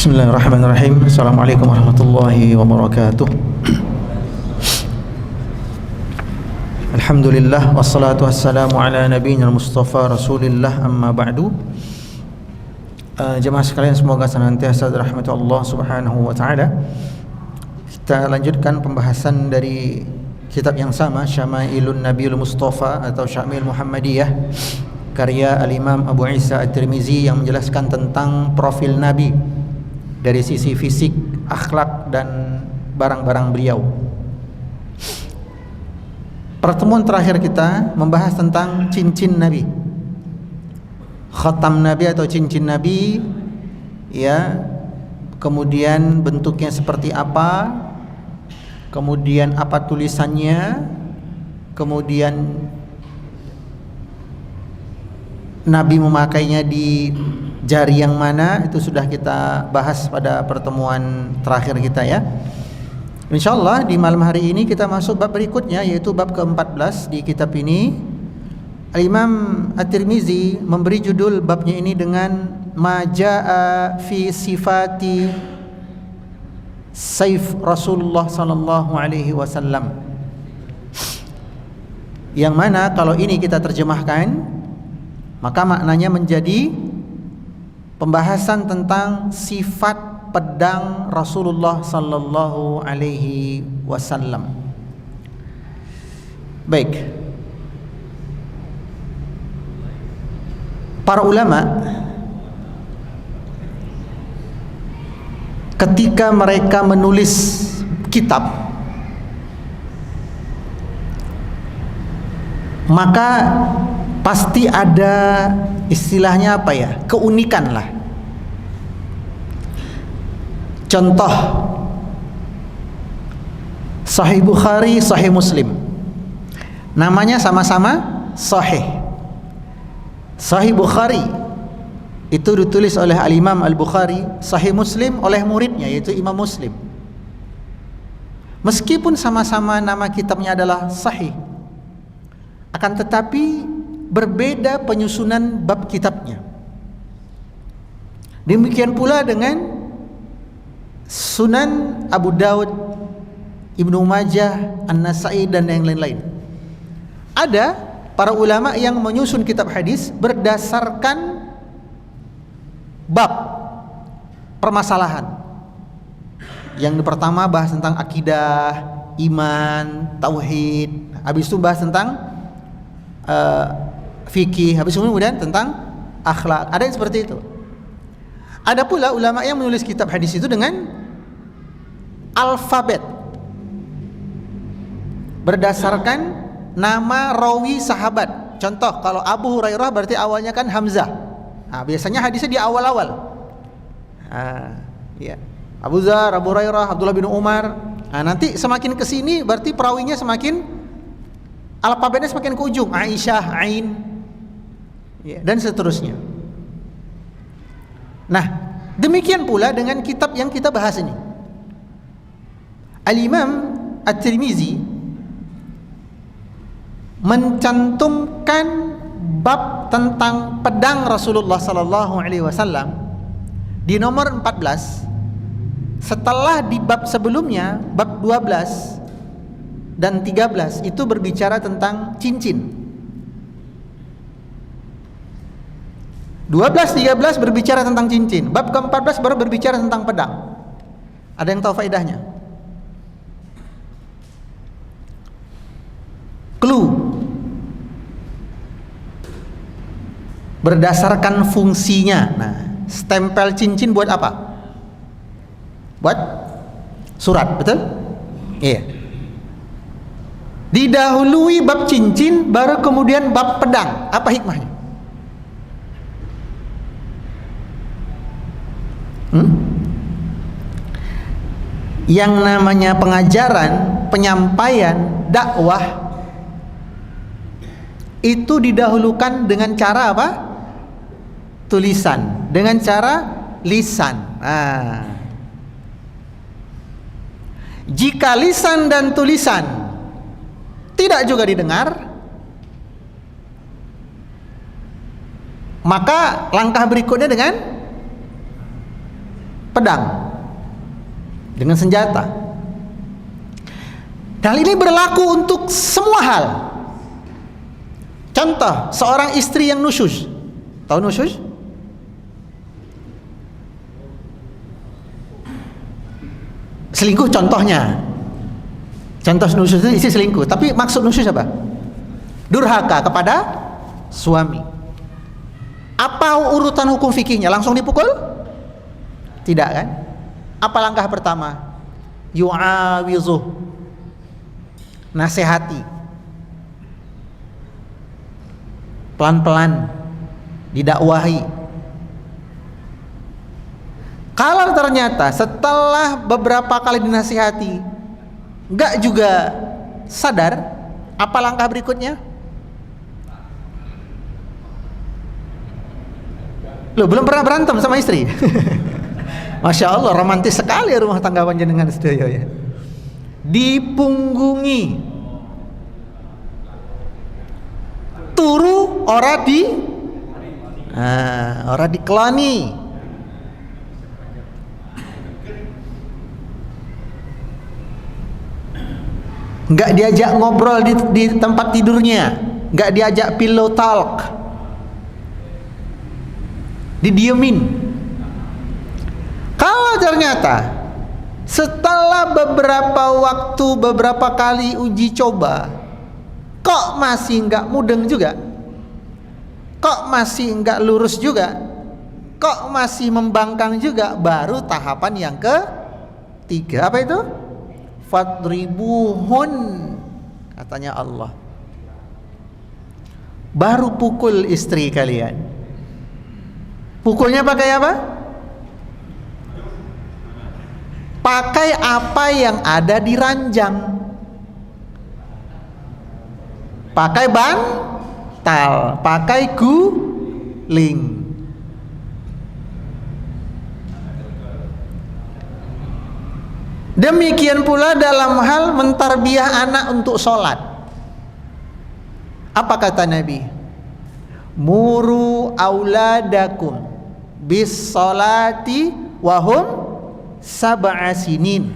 Bismillahirrahmanirrahim. Assalamualaikum warahmatullahi wabarakatuh. Alhamdulillah wassalatu wassalamu ala nabiyina Mustafa Rasulillah, amma ba'du. Jemaah sekalian, semoga senantiasa dirahmati Allah Subhanahu wa taala. Kita lanjutkan pembahasan dari kitab yang sama, Syama'ilun Nabiyul Mustafa atau Syamil Muhammadiyah, karya Al-Imam Abu Isa At-Tirmizi, yang menjelaskan tentang profil Nabi dari sisi fisik, akhlak, dan barang-barang beliau. Pertemuan terakhir kita membahas tentang cincin Nabi, khatam Nabi atau cincin Nabi, ya. Kemudian bentuknya seperti apa, kemudian apa tulisannya, kemudian Nabi memakainya di jari yang mana, itu sudah kita bahas pada pertemuan terakhir kita, ya. InsyaAllah di malam hari ini kita masuk bab berikutnya, yaitu bab ke-14 di kitab ini. Al-Imam At-Tirmizi memberi judul babnya ini dengan Ma Ja'a fi sifati Saif Rasulullah sallallahu alaihi wasallam, yang mana kalau ini kita terjemahkan, maka maknanya menjadi pembahasan tentang sifat pedang Rasulullah sallallahu alaihi wasallam. Baik. Para ulama ketika mereka menulis kitab, maka pasti ada istilahnya apa ya, keunikan lah. Contoh, Sahih Bukhari, Sahih Muslim, namanya sama-sama Sahih. Sahih Bukhari itu ditulis oleh Al-Imam Al-Bukhari, Sahih Muslim oleh muridnya yaitu Imam Muslim. Meskipun sama-sama nama kitabnya adalah Sahih, akan tetapi berbeda penyusunan bab kitabnya. Demikian pula dengan Sunan Abu Daud, Ibnu Majah, An-Nasai, dan yang lain-lain. Ada para ulama yang menyusun kitab hadis berdasarkan bab permasalahan. Yang pertama bahas tentang akidah, iman, tauhid. Habis itu bahas tentang fikih, habis itu kemudian tentang akhlak. Ada yang seperti itu. Ada pula ulama yang menulis kitab hadis itu dengan alfabet, berdasarkan nama rawi sahabat. Contoh, kalau Abu Hurairah berarti awalnya kan Hamzah. Nah, biasanya hadisnya di awal-awal. Ya. Abu Dzar, Abu Hurairah, Abdullah bin Umar. Nah, nanti semakin kesini berarti perawinya semakin, alfabetnya semakin ke ujung, Aisyah, Ain, ya, dan seterusnya. Nah, demikian pula dengan kitab yang kita bahas ini. Al-Imam At-Tirmizi mencantumkan bab tentang pedang Rasulullah sallallahu alaihi wasallam di nomor 14, setelah di bab sebelumnya, bab 12 dan 13 itu berbicara tentang cincin. 12, 13 berbicara tentang cincin. Bab ke-14 baru berbicara tentang pedang. Ada yang tahu faedahnya? Clue. Berdasarkan fungsinya. Nah, stempel cincin buat apa? Buat surat, betul? Iya. Didahului bab cincin, baru kemudian bab pedang. Apa hikmahnya? Yang namanya pengajaran, penyampaian, dakwah itu didahulukan dengan cara apa? Tulisan, dengan cara lisan. Jika lisan dan tulisan tidak juga didengar, maka langkah berikutnya dengan pedang, dengan senjata. Hal ini berlaku untuk semua hal. Contoh, seorang istri yang nusyuz. Tahu nusyuz? Selingkuh contohnya. Contoh nusyuz itu isi selingkuh. Tapi maksud nusyuz apa? Durhaka kepada suami. Apa urutan hukum fikihnya? Langsung dipukul? Tidak kan? Apa langkah pertama? Yu'awizuh, nasihati, pelan-pelan, didakwahi. Kalau ternyata setelah beberapa kali dinasihati enggak juga sadar, apa langkah berikutnya? Loh, belum pernah berantem sama istri. Masya Allah, romantis sekali rumah tangga panjenengan sedaya ya. Dipunggungi, turu ora dikelani. Enggak diajak ngobrol di tempat tidurnya, enggak diajak pillow talk, didiemin. Kalau ternyata setelah beberapa waktu, beberapa kali uji coba, kok masih enggak mudeng juga, kok masih enggak lurus juga, kok masih membangkang juga, baru tahapan yang ketiga. Apa itu? Fadribuhun, katanya Allah. Baru pukul istri kalian. Pukulnya pakai apa? Pakai apa yang ada di ranjang. Pakai bantal, pakai guling. Demikian pula dalam hal mentarbiah anak untuk sholat. Apa kata Nabi? Muru auladakum bis sholati wahum sab'a sinin.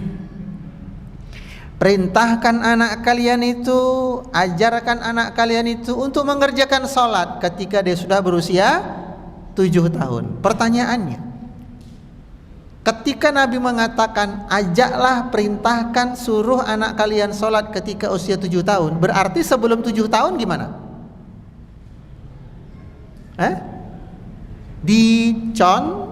Perintahkan anak kalian itu, ajarkan anak kalian itu untuk mengerjakan sholat ketika dia sudah berusia 7 tahun. Pertanyaannya, ketika Nabi mengatakan ajaklah, perintahkan, suruh anak kalian sholat ketika usia 7 tahun, berarti sebelum 7 tahun gimana? Dicontohkan,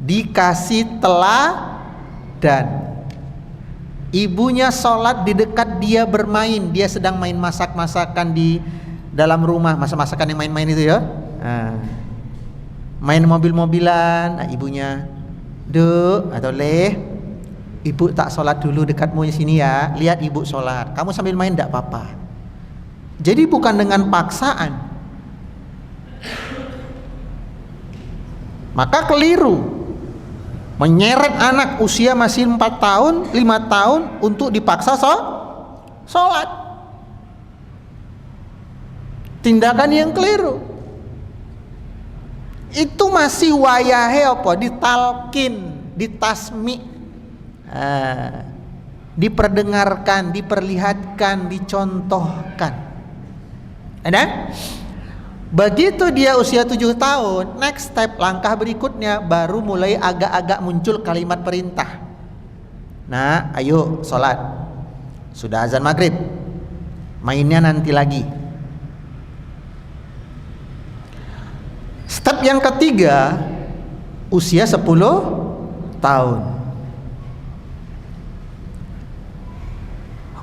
dikasih teladan. Ibunya sholat di dekat dia bermain, dia sedang main masak-masakan di dalam rumah, masak-masakan yang main-main itu ya, main mobil-mobilan. Ibunya, Duk atau Leh, ibu tak sholat dulu dekatmu di sini ya, lihat ibu sholat, kamu sambil main tidak apa-apa. Jadi bukan dengan paksaan. Maka keliru menyeret anak usia masih 4 tahun, 5 tahun untuk dipaksa sholat. Tindakan yang keliru. Itu masih wayahe apa? Ditalkin, ditasmi, diperdengarkan, diperlihatkan, dicontohkan. Ada? Begitu dia usia 7 tahun, next step, langkah berikutnya baru mulai agak-agak muncul kalimat perintah. Nah, ayo sholat. Sudah azan maghrib, mainnya nanti lagi. Step yang ketiga, usia 10 tahun.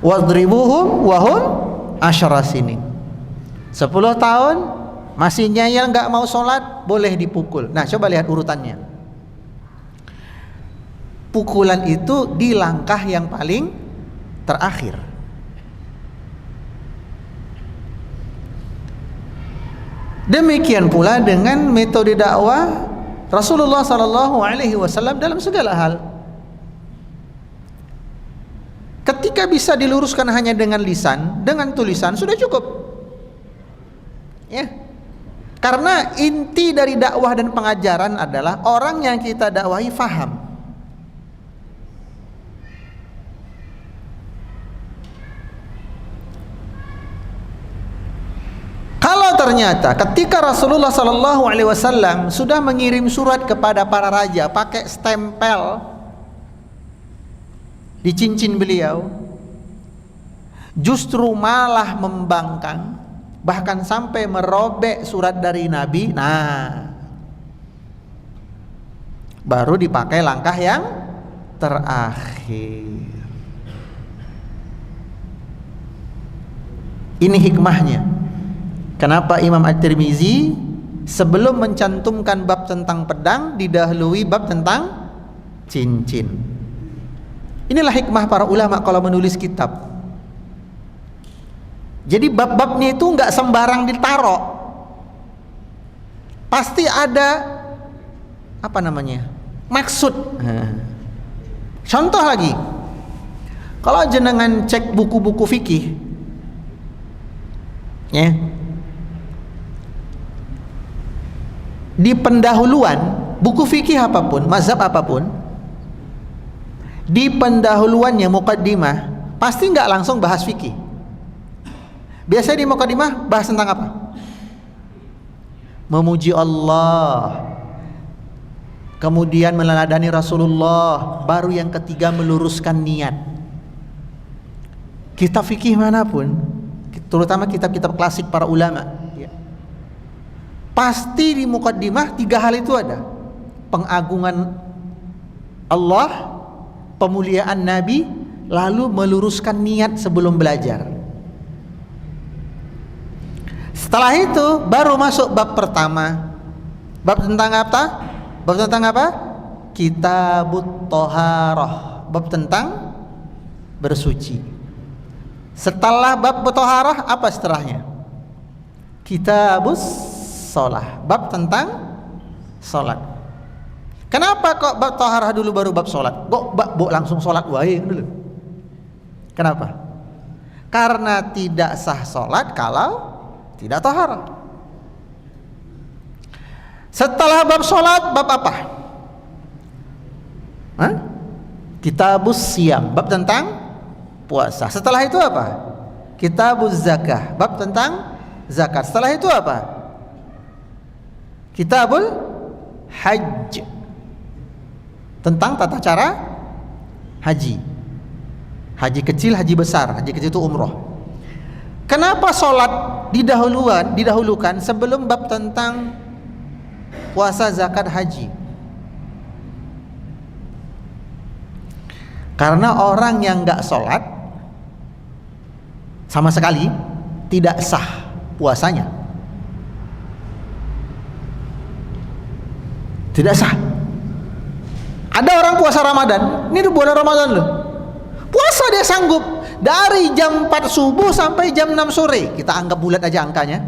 Wadribuhum wahum asyara sinin. 10 tahun masih nyayal nggak mau sholat, boleh dipukul. Nah, coba lihat urutannya. Pukulan itu di langkah yang paling terakhir. Demikian pula dengan metode dakwah Rasulullah SAW dalam segala hal. Ketika bisa diluruskan hanya dengan lisan, dengan tulisan sudah cukup. Ya. Karena inti dari dakwah dan pengajaran adalah orang yang kita dakwahi faham. Kalau ternyata ketika Rasulullah Sallallahu Alaihi Wasallam sudah mengirim surat kepada para raja pakai stempel di cincin beliau, justru malah membangkang, bahkan sampai merobek surat dari Nabi, nah baru dipakai langkah yang terakhir. Ini hikmahnya. Kenapa Imam At-Tirmizi sebelum mencantumkan bab tentang pedang didahului bab tentang cincin. Inilah hikmah para ulama kalau menulis kitab. Jadi bab-babnya itu nggak sembarang ditaruh. Pasti ada maksud. Contoh lagi, kalau jenengan cek buku-buku fikih, ya, di pendahuluan buku fikih apapun, mazhab apapun, di pendahuluannya muqaddimah pasti nggak langsung bahas fikih. Biasanya di muqaddimah bahas tentang apa? Memuji Allah, kemudian meneladani Rasulullah, baru yang ketiga meluruskan niat. Kitab fikih manapun, terutama kitab-kitab klasik para ulama, pasti di muqaddimah tiga hal itu ada: pengagungan Allah, pemuliaan Nabi, lalu meluruskan niat sebelum belajar. Setelah itu baru masuk bab pertama. Bab tentang apa? Bab tentang apa? Kitabut Thaharah, bab tentang bersuci. Setelah bab Thaharah, apa setelahnya? Kitabus Shalah, bab tentang salat. Kenapa kok bab Thaharah dulu baru bab salat? Kok langsung salat wae dulu? Kenapa? Karena tidak sah salat kalau tidak taharah. Setelah bab salat, bab apa? Kitabus Siyam, bab tentang puasa. Setelah itu apa? Kitabuz Zakah, bab tentang zakat. Setelah itu apa? Kitabul Hajj, tentang tata cara haji. Haji kecil, haji besar. Haji kecil itu umroh. Kenapa sholat didahulukan sebelum bab tentang puasa, zakat, haji? Karena orang yang nggak sholat sama sekali tidak sah puasanya. Tidak sah. Ada orang puasa Ramadan, ini bulan Ramadan loh, puasa dia sanggup dari jam 4 subuh sampai jam 6 sore. Kita anggap bulat aja angkanya,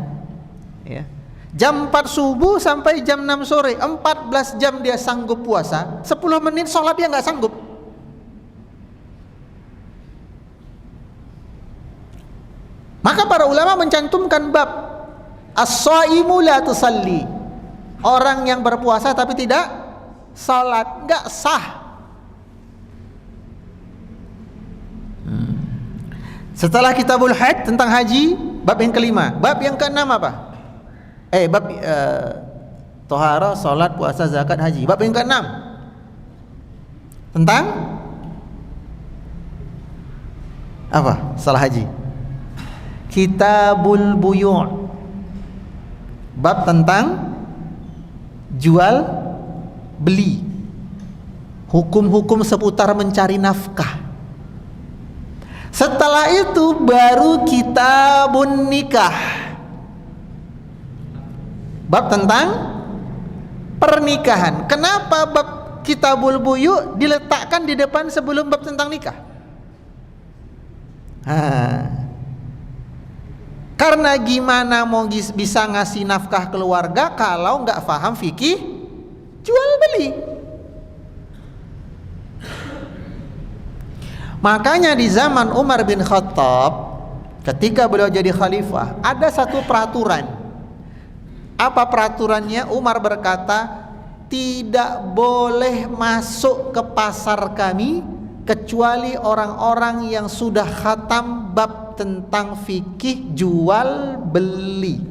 ya. Jam 4 subuh sampai jam 6 sore, 14 jam dia sanggup puasa. 10 menit sholat dia nggak sanggup. Maka para ulama mencantumkan bab as-shaimu la tusalli, orang yang berpuasa tapi tidak salat, nggak sah. Setelah kitabul hajj tentang haji, bab yang kelima. Bab yang keenam apa? Bab tohara, salat, puasa, zakat, haji. Bab yang keenam tentang apa? Salah haji. Kitabul buyu', bab tentang jual beli, hukum-hukum seputar mencari nafkah. Setelah itu baru kitabun nikah, bab tentang pernikahan. Kenapa bab kitabul buyu diletakkan di depan sebelum bab tentang nikah? Karena gimana mau bisa ngasih nafkah keluarga kalau nggak paham fikih jual beli? Makanya di zaman Umar bin Khattab, ketika beliau jadi khalifah, ada satu peraturan. Apa peraturannya? Umar berkata, tidak boleh masuk ke pasar kami kecuali orang-orang yang sudah khatam bab tentang fikih jual beli.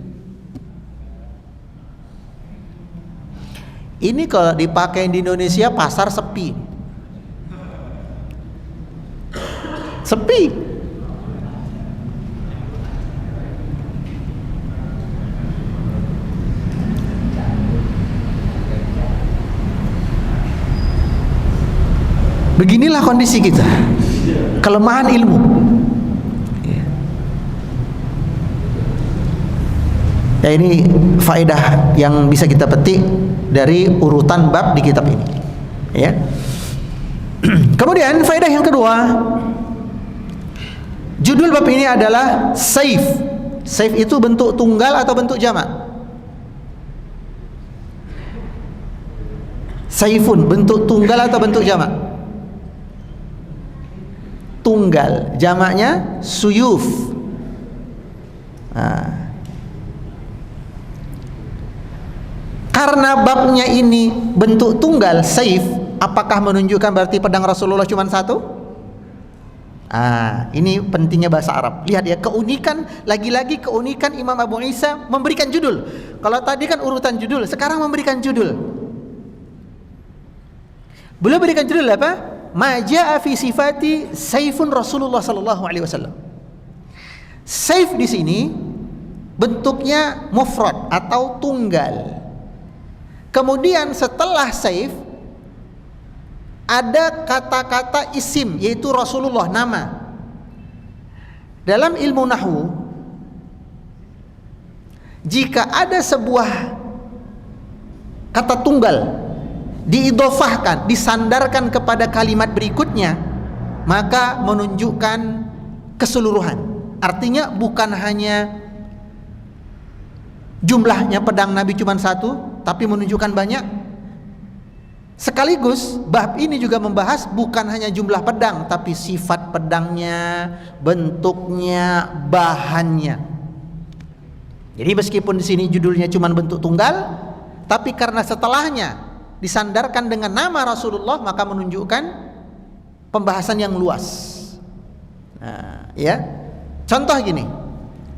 Ini kalau dipakai di Indonesia pasar sepi. Sepi. Beginilah kondisi kita. Kelemahan ilmu. Ya, ini faedah yang bisa kita petik dari urutan bab di kitab ini. Ya. Kemudian faedah yang kedua, judul bab ini adalah saif. Saif itu bentuk tunggal atau bentuk jamak? Saifun bentuk tunggal atau bentuk jamak? Tunggal, jamaknya suyuf. Karena babnya ini bentuk tunggal, saif, apakah menunjukkan berarti pedang Rasulullah cuma satu? Ini pentingnya bahasa Arab. Lihat ya, keunikan, lagi-lagi keunikan Imam Abu Isa memberikan judul. Kalau tadi kan urutan judul, sekarang memberikan judul. Beliau berikan judul apa? Ma jaa fi sifati saifun Rasulullah sallallahu alaihi wasallam. Saif di sini bentuknya mufrad atau tunggal. Kemudian setelah saif ada kata-kata isim, yaitu Rasulullah, nama. Dalam ilmu nahwu, jika ada sebuah kata tunggal diidhofahkan, disandarkan kepada kalimat berikutnya, maka menunjukkan keseluruhan. Artinya bukan hanya jumlahnya pedang Nabi cuma satu, tapi menunjukkan banyak. Sekaligus bab ini juga membahas bukan hanya jumlah pedang, tapi sifat pedangnya, bentuknya, bahannya. Jadi meskipun di sini judulnya cuma bentuk tunggal, tapi karena setelahnya disandarkan dengan nama Rasulullah, maka menunjukkan pembahasan yang luas. Ya. Contoh gini.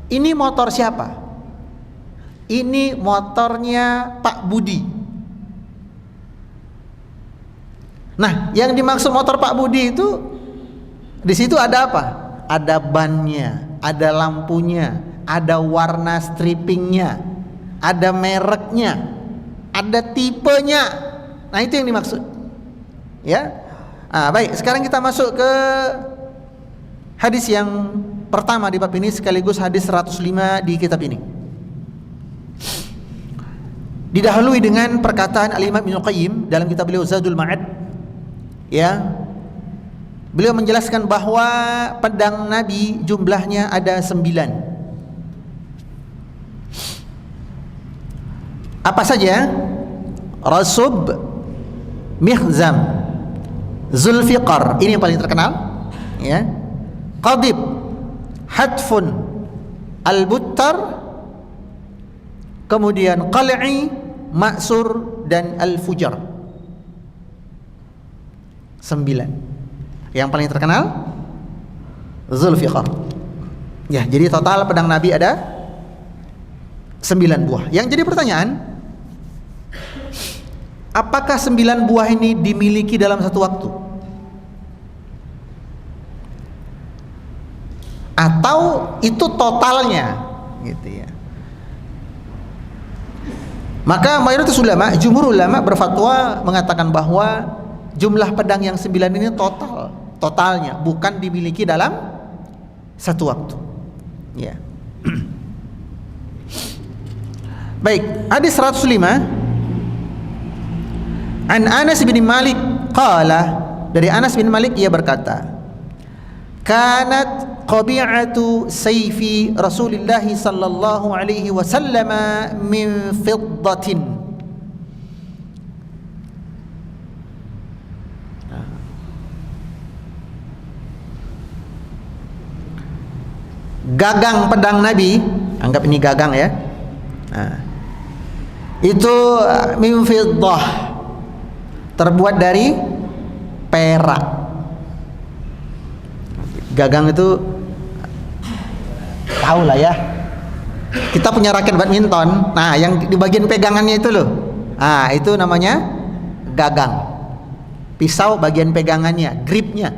Ini motor siapa? Ini motornya Pak Budi. Nah, yang dimaksud motor Pak Budi itu di situ ada apa? Ada bannya, ada lampunya, ada warna stripingnya, ada mereknya, ada tipenya. Nah, itu yang dimaksud. Ya. Baik, sekarang kita masuk ke hadis yang pertama di bab ini, sekaligus hadis 105 di kitab ini. Didahului dengan perkataan Al-Imam Ibnu Qayyim dalam kitab beliau Zadul Ma'ad. Ya. Beliau menjelaskan bahwa pedang Nabi jumlahnya ada 9. Apa saja? Rasub, Mikhzam, Zulfiqar, ini yang paling terkenal, ya. Qadib, Hatfun, Al-Buttar, kemudian Qal'i, Ma'sur, dan Al-Fujar. 9. Yang paling terkenal Zulfiqar. Ya, jadi total pedang Nabi ada 9 buah. Yang jadi pertanyaan, apakah 9 buah ini dimiliki dalam satu waktu? Atau itu totalnya, gitu ya. Maka mayoritas ulama, jumhur ulama berfatwa mengatakan bahwa jumlah pedang yang 9 ini totalnya, bukan dimiliki dalam satu waktu. Ya. Baik, hadis 105. An Anas bin Malik qala, dari Anas bin Malik ia berkata, kanat qabi'atu sayfi Rasulillah sallallahu alaihi wasallam min fiddatin. Gagang pedang Nabi, anggap ini gagang ya. Itu min fiddah, terbuat dari perak. Gagang itu tahu lah ya. Kita punya raket badminton. Nah, yang di bagian pegangannya itu loh. Ah, itu namanya gagang. Pisau bagian pegangannya, gripnya.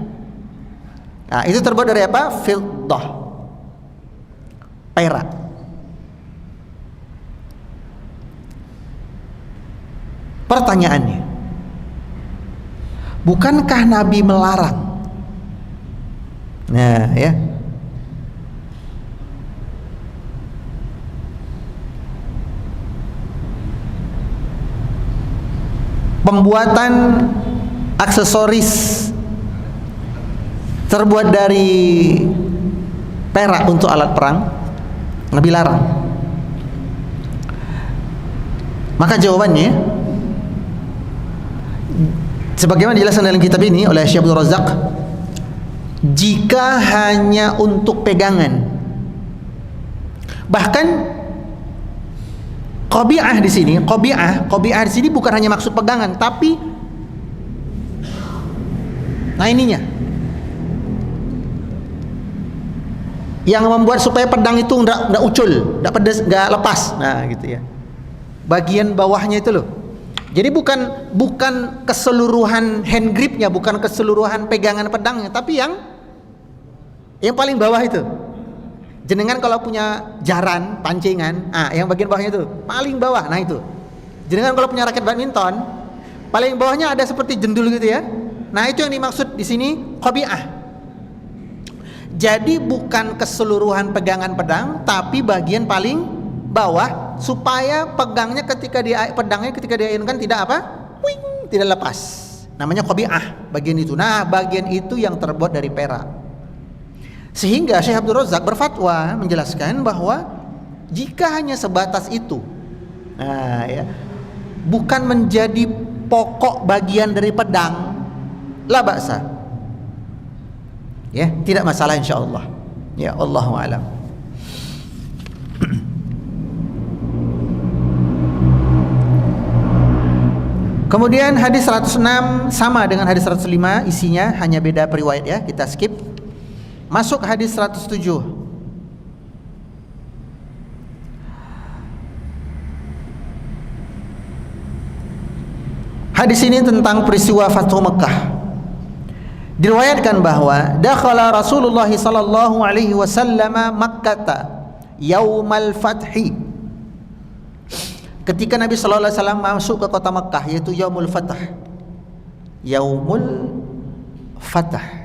Nah, itu terbuat dari apa? Fiddah. Perak. Pertanyaannya, bukankah Nabi melarang? Nah, ya. Pembuatan aksesoris terbuat dari perak untuk alat perang, Nabi larang. Maka jawabannya, sebagaimana dijelaskan dalam kitab ini oleh Syekh Abdul Razak, jika hanya untuk pegangan, bahkan qabi'ah di sini, qabi'ah di sini bukan hanya maksud pegangan, tapi nah ininya yang membuat supaya pedang itu enggak ucul, enggak pedas, enggak lepas. Nah, gitu ya. Bagian bawahnya itu loh. Jadi bukan keseluruhan hand gripnya, bukan keseluruhan pegangan pedangnya, tapi yang paling bawah itu. Jenengan kalau punya jaran, pancingan, yang bagian bawahnya itu, paling bawah, nah itu. Jenengan kalau punya raket badminton, paling bawahnya ada seperti jendul gitu ya. Nah, itu yang dimaksud di sini qabi'ah. Jadi bukan keseluruhan pegangan pedang, tapi bagian paling bawah supaya pedangnya ketika diayunkan tidak apa? Wing, tidak lepas. Namanya qabi'ah bagian itu. Nah, bagian itu yang terbuat dari perak. Sehingga Syekh Abdul Razak berfatwa menjelaskan bahwa jika hanya sebatas itu, nah ya, bukan menjadi pokok bagian dari pedang, la ba'sa. Ya, tidak masalah insyaallah. Ya, Allahu a'lam. Kemudian hadis 106 sama dengan hadis 105, isinya hanya beda periwayat ya, kita skip. Masuk hadis 107. Hadis ini tentang peristiwa Fathu Mekah. Diriwayatkan bahwa dakhala Rasulullah sallallahu alaihi wasallam Makkah yaumal fathi. Ketika Nabi sallallahu alaihi wasallam masuk ke kota Mekah, yaitu yaumul fath. Yaumul fath.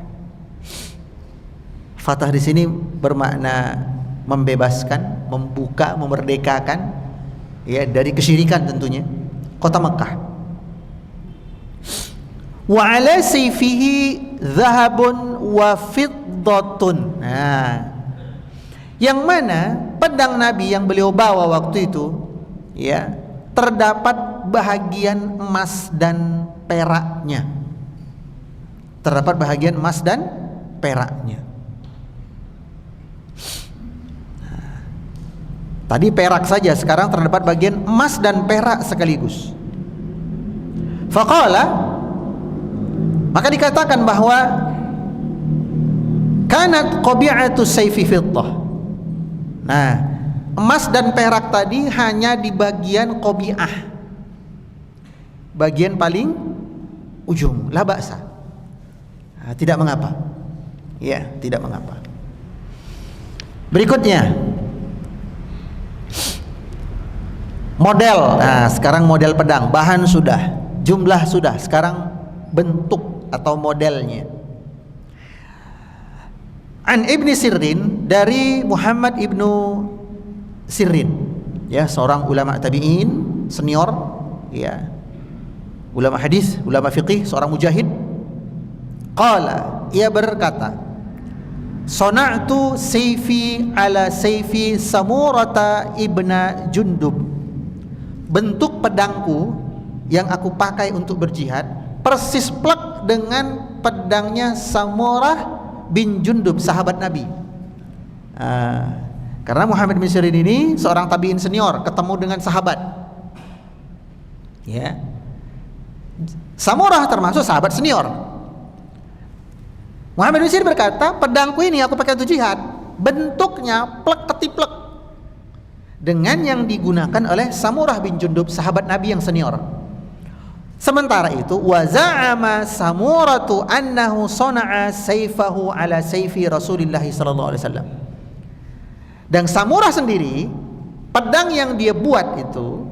Fatah di sini bermakna membebaskan, membuka, memerdekakan, ya, dari kesyirikan tentunya. Kota Mekah. Wa ala sayfihi dhahabun wa fiddatun. Nah, yang mana pedang Nabi yang beliau bawa waktu itu, ya, terdapat bahagian emas dan peraknya. Terdapat bahagian emas dan peraknya. Tadi perak saja, sekarang terdapat bagian emas dan perak sekaligus. Faqala, maka dikatakan bahwa kanat qabi'atu sayfi fiddah. Nah, emas dan perak tadi hanya di bagian qabi'ah, bagian paling ujung, la ba'sa. Nah, tidak mengapa. Ya, tidak mengapa. Berikutnya, model. Nah, sekarang model pedang, bahan sudah, jumlah sudah, sekarang bentuk atau modelnya. An Ibni Sirrin, dari Muhammad Ibnu Sirrin, ya, seorang ulama tabi'in senior, ya, ulama hadis, ulama fiqih, seorang mujahid. Qala, ia berkata, sana'tu sayfi ala sayfi Samurata ibna Jundub. Bentuk pedangku yang aku pakai untuk berjihad persis plek dengan pedangnya Samurah bin Jundub, sahabat Nabi. Karena Muhammad bin Sirin ini seorang tabi'in senior, ketemu dengan sahabat. Ya. Samurah termasuk sahabat senior. Muhammad bin Sirin berkata, pedangku ini aku pakai untuk jihad, bentuknya plek ketiplek dengan yang digunakan oleh Samurah bin Jundub, sahabat Nabi yang senior. Sementara itu, wa za'ama Samuratu annahu sana'a sayfahu ala sayfi Rasulillah sallallahu alaihi wasallam. Dan Samurah sendiri, pedang yang dia buat itu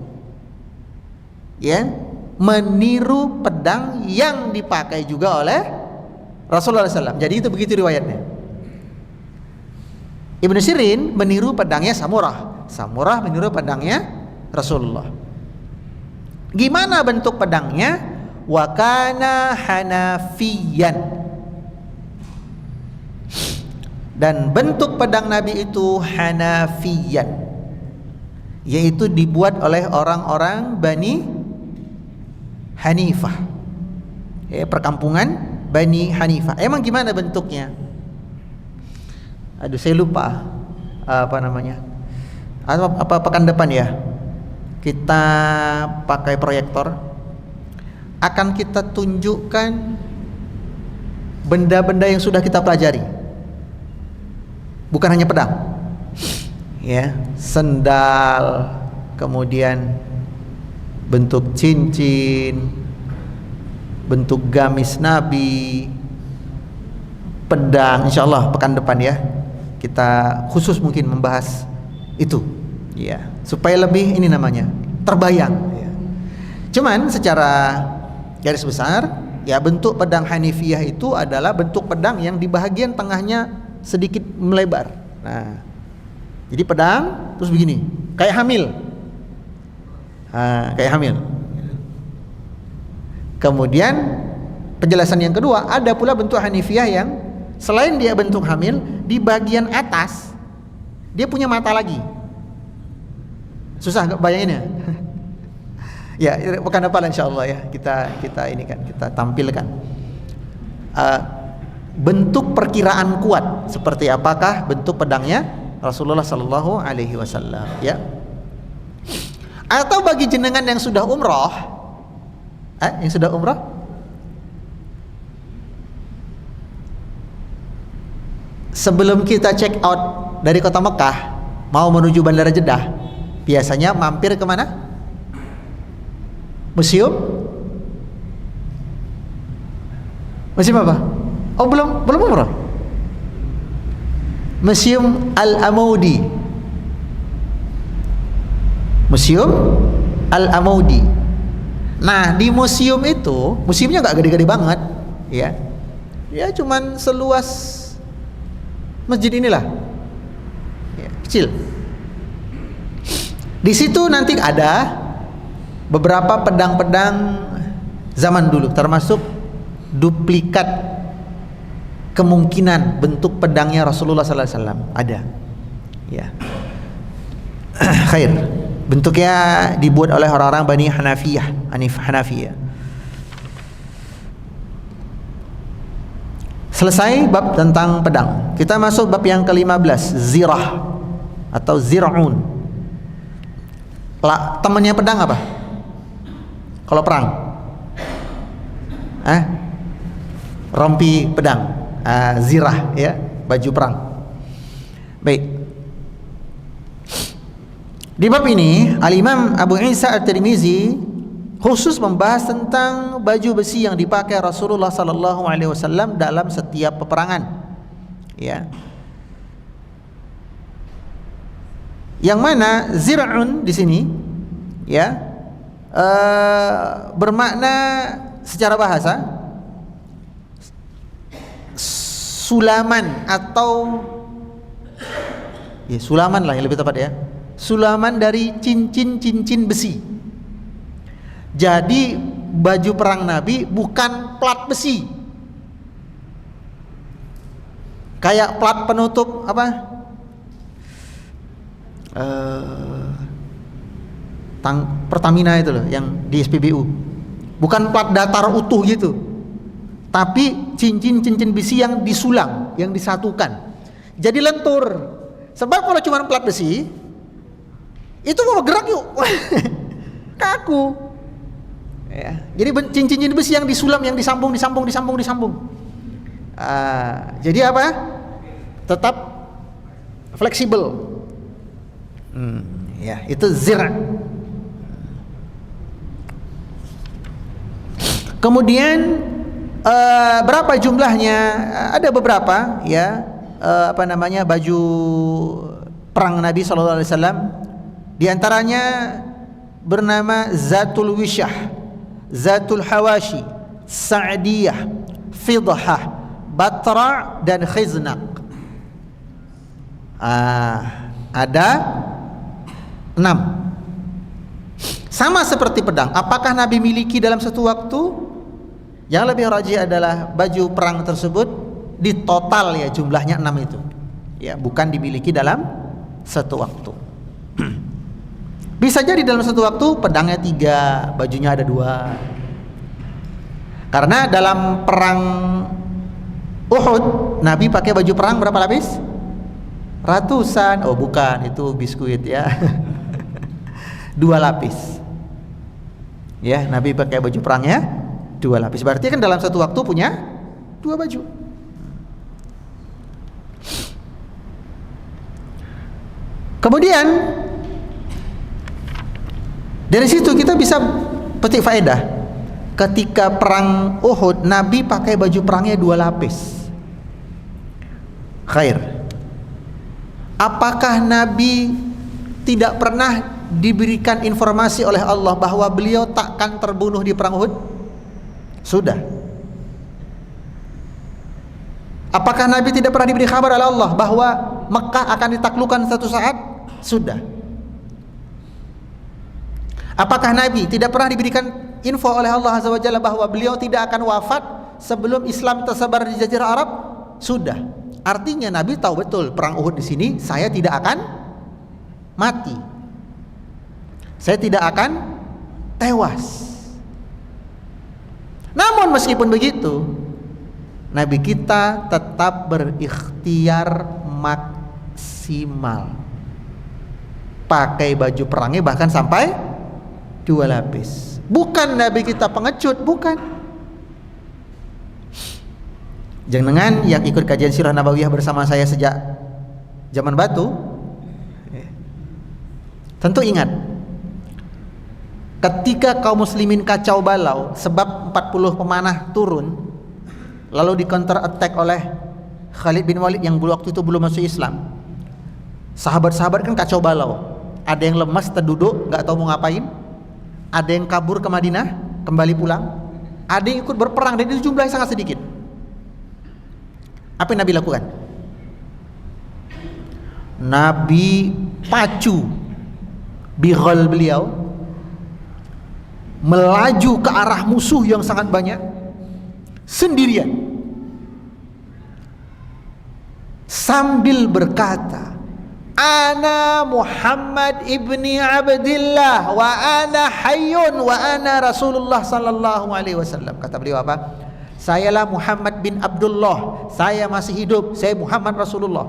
ya, meniru pedang yang dipakai juga oleh Rasulullah SAW. Jadi itu begitu riwayatnya. Ibnu Sirin meniru pedangnya Samurah, Samurah meniru pedangnya Rasulullah. Gimana bentuk pedangnya? Wa kana hanafiyan. Dan bentuk pedang Nabi itu hanafiyan, yaitu dibuat oleh orang-orang Bani Hanifah, perkampungan Bani Hanifah. Emang gimana bentuknya? Aduh, saya lupa apa namanya. Apa pekan depan ya kita pakai proyektor, akan kita tunjukkan benda-benda yang sudah kita pelajari, bukan hanya pedang ya, sendal, kemudian bentuk cincin, bentuk gamis Nabi, pedang. Insyaallah pekan depan ya kita khusus mungkin membahas itu ya, supaya lebih ini namanya terbayang ya. Cuman secara garis besar ya, bentuk pedang Hanifiyah itu adalah bentuk pedang yang di bagian tengahnya sedikit melebar. Nah, jadi pedang terus begini, kayak hamil. Kayak hamil. Kemudian penjelasan yang kedua, ada pula bentuk Hanifiyah yang selain dia bentuk hamil, di bagian atas dia punya mata lagi. Susah bayanginnya. Ya, pekan depan insyaallah ya kita ini kan kita tampilkan bentuk perkiraan kuat seperti apakah bentuk pedangnya Rasulullah sallallahu alaihi wasallam ya. Atau bagi jenengan yang sudah umroh, sebelum kita check out dari kota Mekah mau menuju Bandara Jeddah, biasanya mampir kemana? Museum apa? Oh, belum umroh. Museum Al-Amaudi. Museum Al-Amaudi. Nah, di museum itu, museumnya nggak gede-gede banget, ya. Ya cuman seluas masjid inilah, ya, kecil. Di situ nanti ada beberapa pedang-pedang zaman dulu, termasuk duplikat kemungkinan bentuk pedangnya Rasulullah sallallahu alaihi wasallam ada. Ya. Khair. Bentuknya dibuat oleh orang-orang Bani Hanafiyah. Selesai bab tentang pedang. Kita masuk bab yang ke-15, zirah atau zir'un. Temannya pedang apa? Kalau perang? Rompi pedang. Zirah ya, baju perang. Baik. Di bab ini Al-Imam Abu Isa At-Tirmizi khusus membahas tentang baju besi yang dipakai Rasulullah sallallahu alaihi wasallam dalam setiap peperangan. Ya. Yang mana zir'un di sini ya bermakna secara bahasa sulaman atau ya sulaman lah yang lebih tepat ya. Sulaman dari cincin-cincin besi. Jadi baju perang Nabi bukan plat besi, kayak plat penutup apa? Pertamina itu loh, yang di SPBU. Bukan plat datar utuh gitu, tapi cincin-cincin besi yang disulang, yang disatukan. Jadi lentur. Sebab kalau cuma plat besi, itu mau gerak yuk, kaku. Ya. Jadi cincin besi yang disulam, yang disambung. Jadi apa? Tetap fleksibel. Ya, itu zir'. Kemudian berapa jumlahnya? Ada beberapa, ya. Baju perang Nabi sallallahu alaihi wasallam. Di antaranya bernama Zatul Wishah, Zatul Hawashi, Sa'diyah, Fidhah, Batra dan Khiznaq. Ada 6. Sama seperti pedang. Apakah Nabi miliki dalam satu waktu? Yang lebih rajih adalah baju perang tersebut di total ya jumlahnya 6 itu. Ya, bukan dimiliki dalam satu waktu. Bisa jadi dalam satu waktu pedangnya 3, bajunya ada 2. Karena dalam perang Uhud Nabi pakai baju perang berapa lapis? Ratusan. Oh bukan, itu biskuit ya. 2 lapis. Ya, Nabi pakai baju perangnya 2 lapis. Berarti kan dalam satu waktu punya 2 baju. Kemudian dari situ kita bisa petik faedah. Ketika perang Uhud Nabi pakai baju perangnya 2 lapis. Khair. Apakah Nabi tidak pernah diberikan informasi oleh Allah bahwa beliau takkan terbunuh di perang Uhud? Sudah. Apakah Nabi tidak pernah diberi kabar oleh Allah bahwa Mekah akan ditaklukkan satu saat? Sudah. Apakah Nabi tidak pernah diberikan info oleh Allah Azza wa Jalla bahwa beliau tidak akan wafat sebelum Islam tersebar di Jazirah Arab? Sudah. Artinya Nabi tahu betul perang Uhud di sini saya tidak akan mati. Saya tidak akan tewas. Namun meskipun begitu, Nabi kita tetap berikhtiar maksimal. Pakai baju perangnya bahkan sampai 2 lapis. Bukan Nabi kita pengecut, bukan. Jangan yang ikut kajian Sirah Nabawiyah bersama saya sejak zaman batu, tentu ingat ketika kaum muslimin kacau balau sebab 40 pemanah turun lalu di counter attack oleh Khalid bin Walid yang waktu itu belum masuk Islam. Sahabat-sahabat kan kacau balau, ada yang lemas terduduk gak tahu mau ngapain, ada yang kabur ke Madinah kembali pulang, ada yang ikut berperang dan itu jumlahnya sangat sedikit. Apa yang Nabi lakukan? Nabi pacu bighal beliau melaju ke arah musuh yang sangat banyak sendirian sambil berkata, Ana Muhammad ibni Abdillah wa ana hayyun wa ana Rasulullah sallallahu alaihi wasallam. Kata beliau apa? Sayalah Muhammad bin Abdullah, saya masih hidup, saya Muhammad Rasulullah.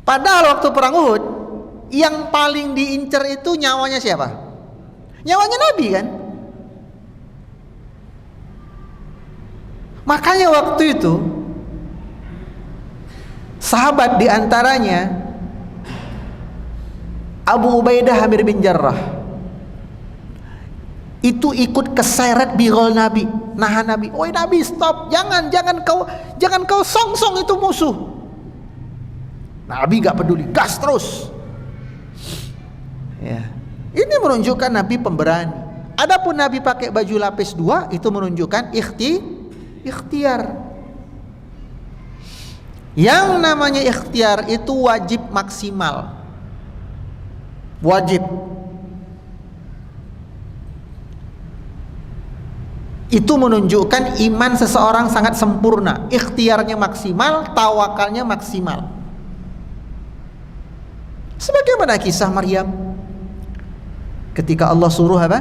Padahal waktu perang Uhud yang paling diincar itu nyawanya siapa? Nyawanya Nabi kan? Makanya waktu itu sahabat diantaranya Abu Ubaidah Amir bin Jarrah itu ikut keseret bighal Nabi, nahan Nabi. Oi Nabi, stop, jangan kau songsong itu musuh. Nabi gak peduli, gas terus. Ya. Ini menunjukkan Nabi pemberani. Adapun Nabi pakai baju lapis 2 itu menunjukkan ikhtiar. Yang namanya ikhtiar itu wajib maksimal. Wajib. Itu menunjukkan iman seseorang sangat sempurna, ikhtiarnya maksimal, tawakalnya maksimal. Sebagaimana kisah Maryam ketika Allah suruh apa?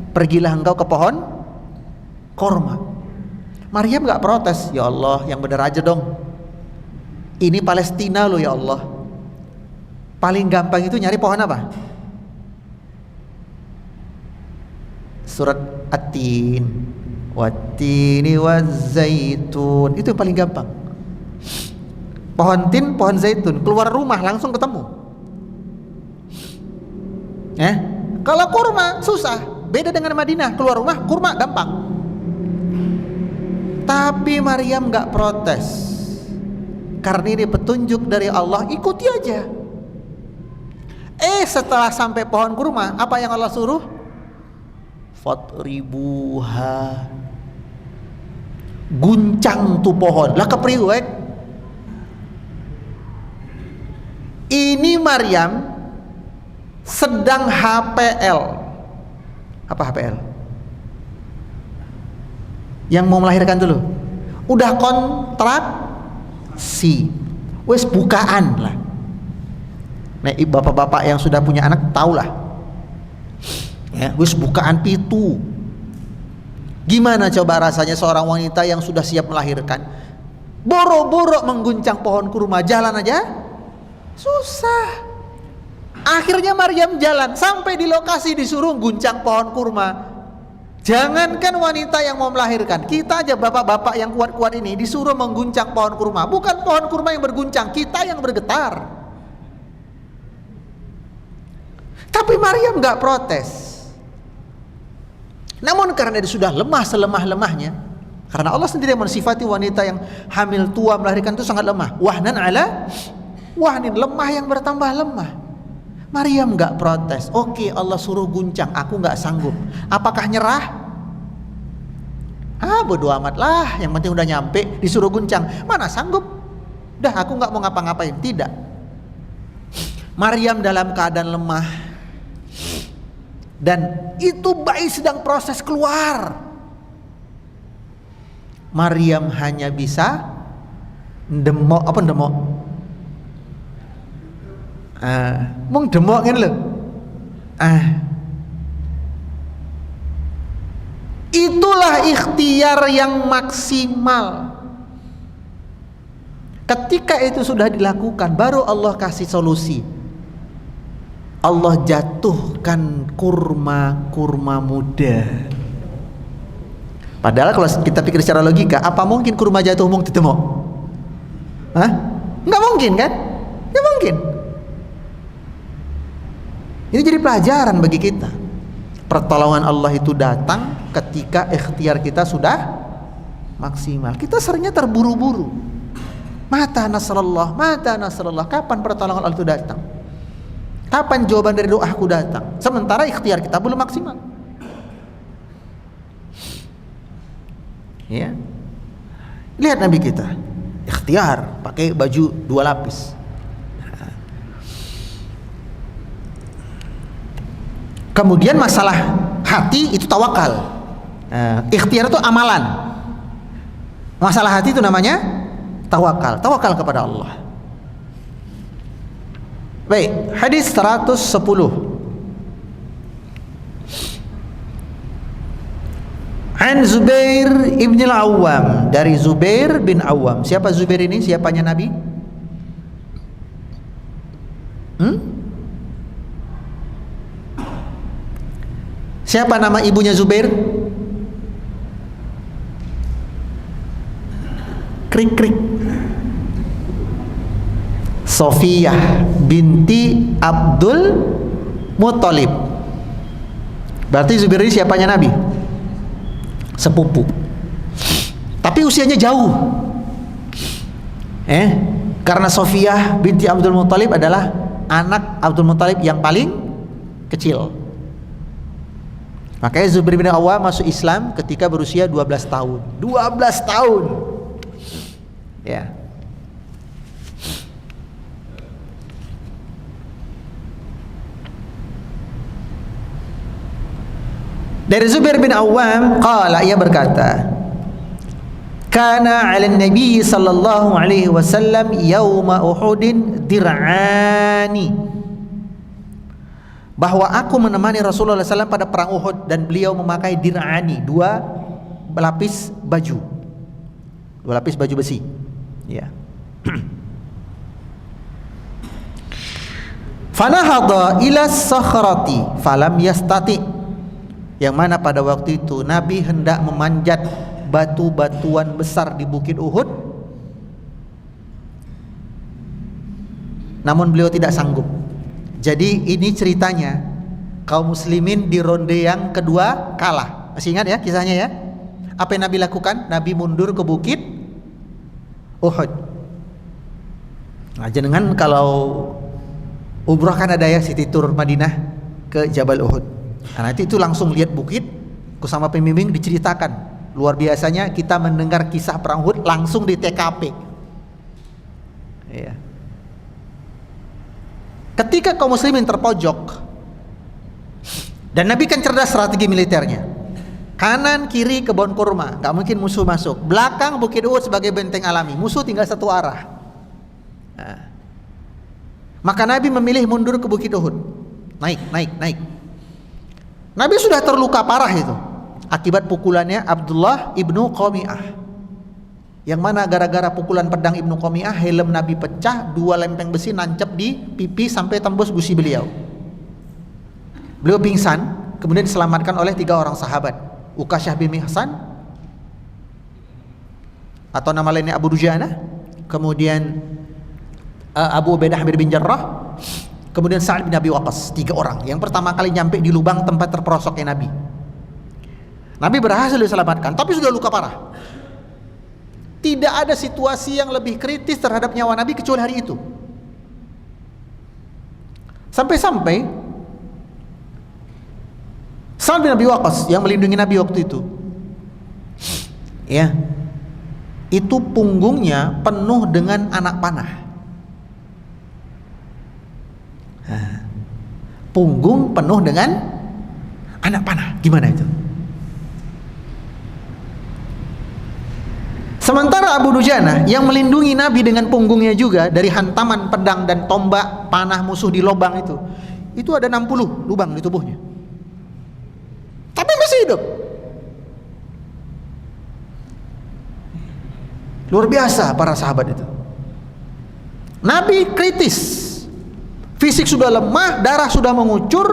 Pergilah engkau ke pohon korma. Maryam gak protes, ya Allah yang benar aja dong, ini Palestina loh ya Allah. Paling gampang itu nyari pohon apa? Surat At-Tin. Wat-tini waz-zaitun. Itu yang paling gampang. Pohon tin, pohon zaitun, keluar rumah langsung ketemu. Kalau kurma susah. Beda dengan Madinah, keluar rumah kurma gampang. Tapi Maryam gak protes. Karena ini petunjuk dari Allah, ikuti aja. Setelah sampai pohon kurma, apa yang Allah suruh? Fatribuha. Guncang tuh pohon. Lah kepriwet. Ini Maryam sedang HPL. Apa HPL? Yang mau melahirkan dulu. Udah kontraksi. Wes bukaan lah. Nah, bapak-bapak yang sudah punya anak tahulah. Ya, wes bukaan pitu. Gimana coba rasanya seorang wanita yang sudah siap melahirkan, boro-boro mengguncang pohon kurma, jalan aja susah. Akhirnya Maryam jalan sampai di lokasi disuruh guncang pohon kurma. Jangankan wanita yang mau melahirkan, kita aja bapak-bapak yang kuat-kuat ini disuruh mengguncang pohon kurma. Bukan pohon kurma yang berguncang, kita yang bergetar. Tapi Maryam gak protes. Namun karena dia sudah lemah selemah-lemahnya, karena Allah sendiri yang mensifati wanita yang hamil tua melahirkan itu sangat lemah. Wahnan ala wahnin, lemah yang bertambah lemah. Maryam gak protes. Oke, Allah suruh guncang, aku gak sanggup. Apakah nyerah? Bodo amat lah, yang penting udah nyampe, disuruh guncang. Mana sanggup? Udah, aku gak mau ngapa-ngapain. Tidak. Maryam dalam keadaan lemah. Dan itu bayi sedang proses keluar. Maryam hanya bisa ndemok. Apa ndemok? Mung demok kan lho. Itulah ikhtiar yang maksimal. Ketika itu sudah dilakukan, baru Allah kasih solusi. Allah jatuhkan kurma muda. Padahal kalau kita pikir secara logika, apa mungkin kurma jatuh mung ditemok? Nggak mungkin kan? Nggak mungkin. Ini jadi pelajaran bagi kita. Pertolongan Allah itu datang ketika ikhtiar kita sudah maksimal. Kita seringnya terburu-buru. Mata nasrullah, kapan pertolongan Allah itu datang? Kapan jawaban dari doaku datang? Sementara ikhtiar kita belum maksimal. Ya. Lihat Nabi kita, ikhtiar pakai baju 2 lapis. Kemudian masalah hati itu tawakal. Ikhtiar itu amalan. Masalah hati itu namanya tawakal. Tawakal kepada Allah. Baik, hadis 110. An Zubair ibn al-Awwam, dari Zubair bin Awwam. Siapa Zubair ini? Siapanya Nabi? Siapa nama ibunya Zubair? Krik-krik. Sofiyah binti Abdul Muttalib. Berarti Zubair ini siapanya Nabi? Sepupu. Tapi usianya jauh. Karena Sofiyah binti Abdul Muttalib adalah anak Abdul Muttalib yang paling kecil. Makanya Zubair bin Awwam masuk Islam ketika berusia 12 tahun. 12 tahun. Ya. Dari Zubair bin Awwam qala, ia berkata, kana 'ala Nabi sallallahu alaihi wasallam yauma Uhudin dir'ani, bahwa aku menemani Rasulullah SAW pada perang Uhud dan beliau memakai dir'ani, 2 lapis baju, 2 lapis baju besi. Ya. Fanahadha ila sakhrati falam yastati. yang mana pada waktu itu Nabi hendak memanjat batu-batuan besar di Bukit Uhud, namun beliau tidak sanggup. Jadi ini ceritanya, kaum muslimin di ronde yang kedua kalah. Masih ingat ya kisahnya ya? Apa yang Nabi lakukan? Nabi mundur ke Bukit Uhud. Nah, jenengan kalau umrah kan ada ya City Tour Madinah ke Jabal Uhud. Nah, nanti itu langsung lihat bukit, sama pembimbing diceritakan. Luar biasanya kita mendengar kisah perang Uhud langsung di TKP. Iya. Ketika kaum muslimin terpojok, dan Nabi kan cerdas strategi militernya. Kanan kiri kebun kurma, nggak mungkin musuh masuk. Belakang Bukit Uhud sebagai benteng alami, musuh tinggal satu arah. Nah, maka Nabi memilih mundur ke Bukit Uhud. Naik. Nabi sudah terluka parah itu akibat pukulannya Abdullah ibnu Qami'ah, yang mana gara-gara pukulan pedang ibnu Qami'ah helm Nabi pecah, 2 lempeng besi nancep di pipi sampai tembus gusi beliau. Beliau pingsan, kemudian diselamatkan oleh 3 orang sahabat, Ukasyah bin Mihsan atau nama lainnya Abu Dujana, kemudian Abu Ubaidah bin Jarrah, kemudian Sa'ad bin Abi Waqqas. 3 orang yang pertama kali nyampe di lubang tempat terperosoknya Nabi. Nabi berhasil diselamatkan, tapi sudah luka parah. Tidak ada situasi yang lebih kritis terhadap nyawa Nabi kecuali hari itu. Sampai-sampai Sa'ad bin Abi Waqqas yang melindungi Nabi waktu itu, ya, itu punggungnya penuh dengan anak panah. Punggung penuh dengan anak panah, gimana itu? Sementara Abu Dujana yang melindungi Nabi dengan punggungnya juga dari hantaman pedang dan tombak panah musuh di lubang itu ada 60 lubang di tubuhnya, tapi masih hidup. Luar biasa para sahabat itu. Nabi kritis, fisik sudah lemah, darah sudah mengucur.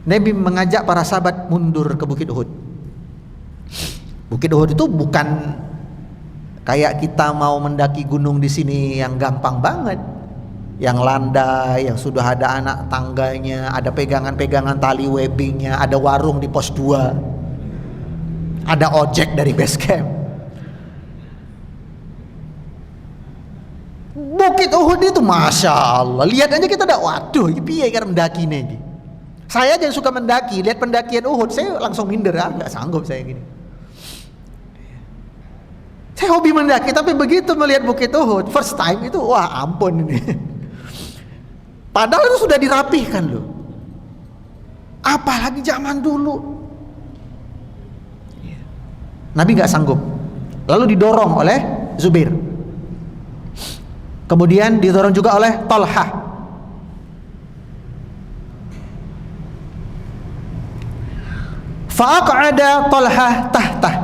Nabi mengajak para sahabat mundur ke Bukit Uhud. Bukit Uhud itu bukan kayak kita mau mendaki gunung di sini yang gampang banget, yang landai, yang sudah ada anak tangganya, ada pegangan-pegangan tali webbingnya, ada warung di pos 2, ada ojek dari base camp. Bukit Uhud itu Masya Allah, lihat aja kita ada, waduh ini piye kan mendaki nih. Saya aja yang suka mendaki, lihat pendakian Uhud saya langsung minder, nggak sanggup saya gini. Saya hobi mendaki, tapi begitu melihat Bukit Uhud first time itu, wah ampun ini. Padahal itu sudah dirapihkan loh, apalagi zaman dulu. Nabi nggak sanggup, lalu didorong oleh Zubair, kemudian didorong juga oleh Talhah. Fa'aq'ada Talhah tahtah,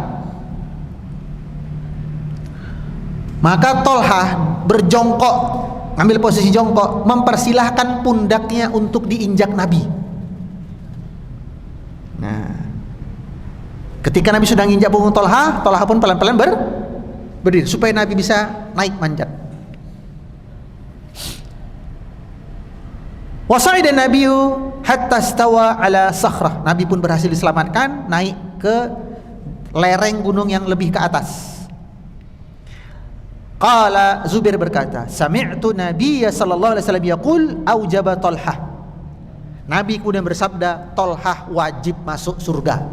maka Talhah berjongkok, ngambil posisi jongkok, mempersilahkan pundaknya untuk diinjak Nabi. Nah, ketika Nabi sudah nginjak punggung Talhah, Talhah pun pelan-pelan berdiri supaya Nabi bisa naik manjat. Wasa'ida Nabiyyu hatta stawa ala sakhrah. Nabi pun berhasil diselamatkan, naik ke lereng gunung yang lebih ke atas. Qala Zubair berkata, sami'tu Nabiyya sallallahu alaihi wasallam yaqul aujaba Talhah. Nabi kemudian bersabda, Talhah wajib masuk surga.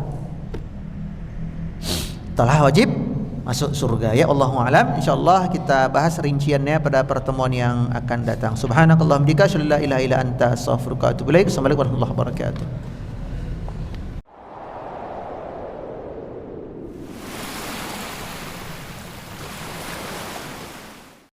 Talhah wajib masuk surga. Ya Allahu a'lam. Insyaallah kita bahas rinciannya pada pertemuan yang akan datang. Subhanakallahumma wa bihamdika asyhadu an la ilaha illa anta astaghfiruka wa atubu ilaik. Assalamualaikum warahmatullahi wabarakatuh.